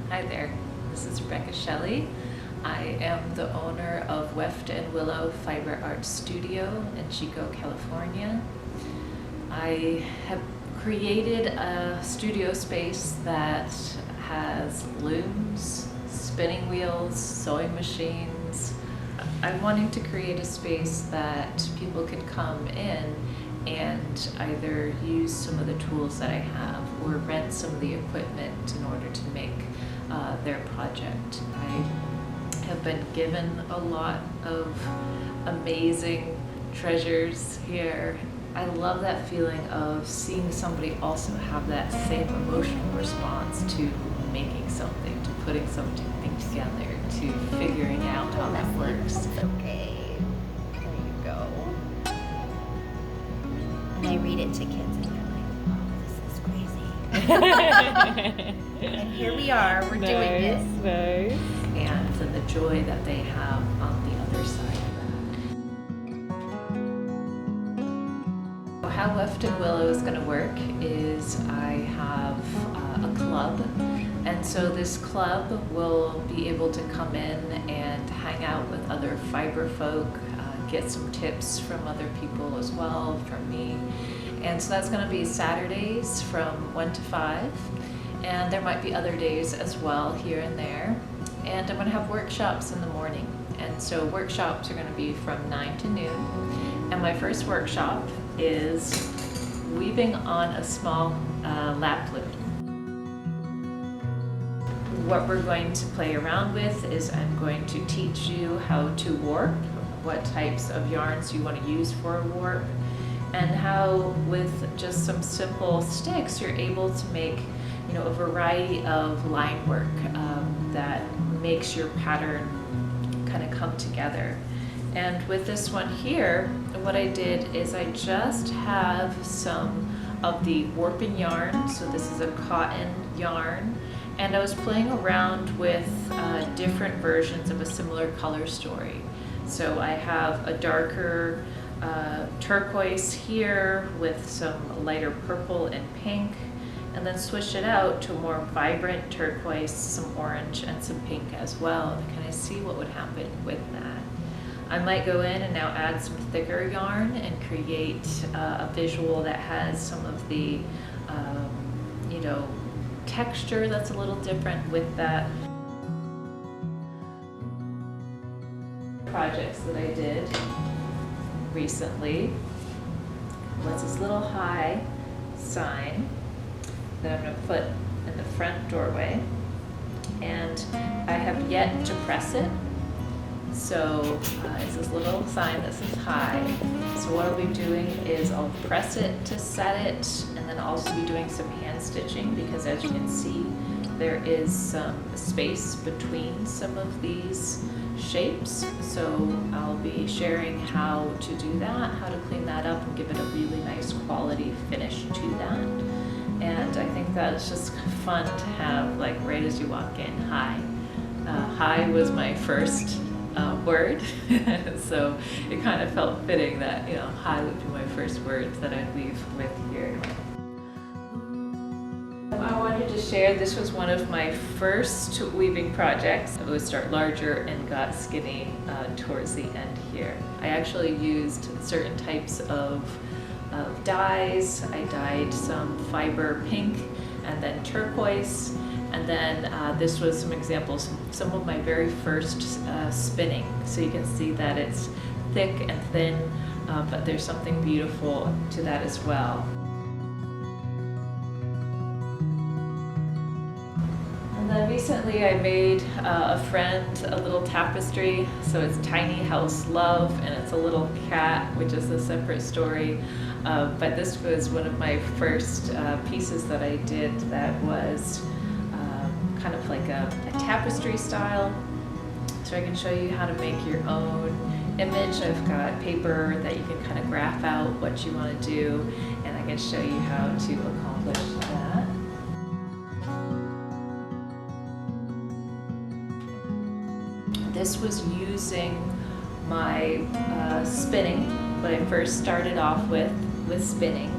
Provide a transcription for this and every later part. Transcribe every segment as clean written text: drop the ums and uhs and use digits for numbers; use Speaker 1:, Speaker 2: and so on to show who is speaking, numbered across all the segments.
Speaker 1: Hi there, this is Rebecca Shelley. I am the owner of Weft and Willow Fiber Art Studio in Chico, California. I have created a studio space that has looms, spinning wheels, sewing machines. I'm wanting to create a space that people can come in and either use some of the tools that I have or rent some of the equipment in order to make their project. I have been given a lot of amazing treasures here. I love that feeling of seeing somebody also have that same emotional response to making something, to putting something together, to figuring out how that works.
Speaker 2: Okay, there you go. And I read it to kids and they're like, oh, this is crazy. And here we are, we're doing this.
Speaker 1: Nice. And the joy that they have on the other side of that. How Weft and Willow is going to work is I have a club, and so this club will be able to come in and hang out with other fiber folk, get some tips from other people as well, from me. And so that's going to be Saturdays from 1 to 5, and there might be other days as well here and there. And I'm going to have workshops in the morning, and so workshops are going to be from 9 to noon. And my first workshop is weaving on a small lap loom. What we're going to play around with is I'm going to teach you how to warp, what types of yarns you want to use for a warp, and how with just some simple sticks you're able to make a variety of line work that makes your pattern kind of come together. And with this one here, what I did is I just have some of the warping yarn. So this is a cotton yarn, and I was playing around with different versions of a similar color story. So I have a darker turquoise here with some lighter purple and pink, and then switch it out to a more vibrant turquoise, some orange, and some pink as well, to kind of see what would happen with that. I might go in and now add some thicker yarn and create a visual that has some of the texture that's a little different with that. Projects that I did recently was this little high sign that I'm going to put in the front doorway, and I have yet to press it. So it's this little sign that says hi. So what I'll be doing is I'll press it to set it, and then also be doing some hand stitching, because as you can see there is some space between some of these shapes. So I'll be sharing how to do that, how to clean that up and give it a really nice quality finish to that. And I think that's just fun to have, like, right as you walk in, hi. Hi was my first word, so it kind of felt fitting that, hi would be my first words that I'd weave with here. I wanted to share, this was one of my first weaving projects. It would start larger and got skinny towards the end here. I actually used certain types of dyes. I dyed some fiber pink and then turquoise, and then this was some examples, some of my very first spinning. So you can see that it's thick and thin, but there's something beautiful to that as well. And then recently I made a friend a little tapestry. So it's Tiny House Love, and it's a little cat, which is a separate story. But this was one of my first pieces that I did that was kind of like a tapestry style. So I can show you how to make your own image. I've got paper that you can kind of graph out what you want to do, and I can show you how to accomplish that. This was using my spinning, what I first started off with spinning,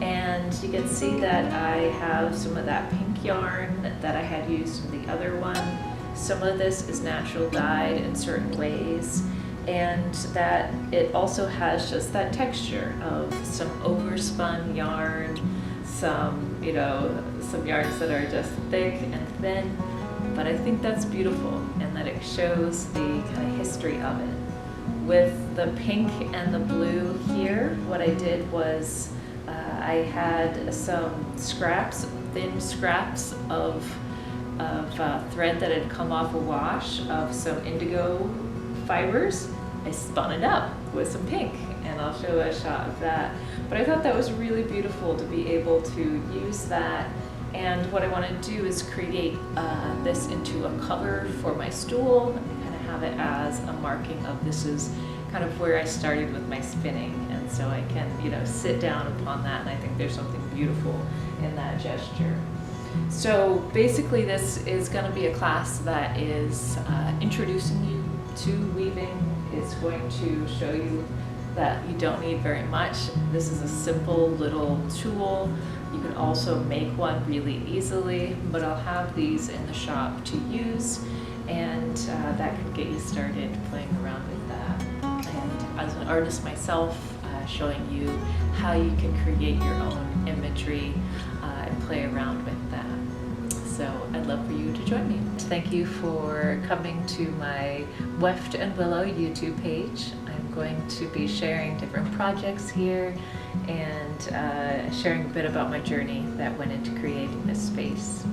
Speaker 1: and And you can see that I have some of that pink yarn that I had used in the other one. Some of this is natural dyed in certain ways, and that it also has just that texture of some overspun yarn, some, you know, some yarns that are just thick and thin, but I think that's beautiful and that it shows the kind of history of it. With the pink and the blue here, what I did was I had some scraps, thin scraps of thread that had come off a wash of some indigo fibers. I spun it up with some pink, and I'll show a shot of that. But I thought that was really beautiful to be able to use that. And what I want to do is create this into a cover for my stool and kind of have it as a marking of this is kind of where I started with my spinning. And so I can, you know, sit down upon that, and I think there's something beautiful in that gesture. So basically this is going to be a class that is introducing you to weaving. It's going to show you that you don't need very much. This is a simple little tool. You can also make one really easily, but I'll have these in the shop to use, and that can get you started playing around with that. And as an artist myself, showing you how you can create your own imagery and play around with that. So I'd love for you to join me. Thank you for coming to my Weft and Willow YouTube page. I'm going to be sharing different projects here and sharing a bit about my journey that went into creating this space.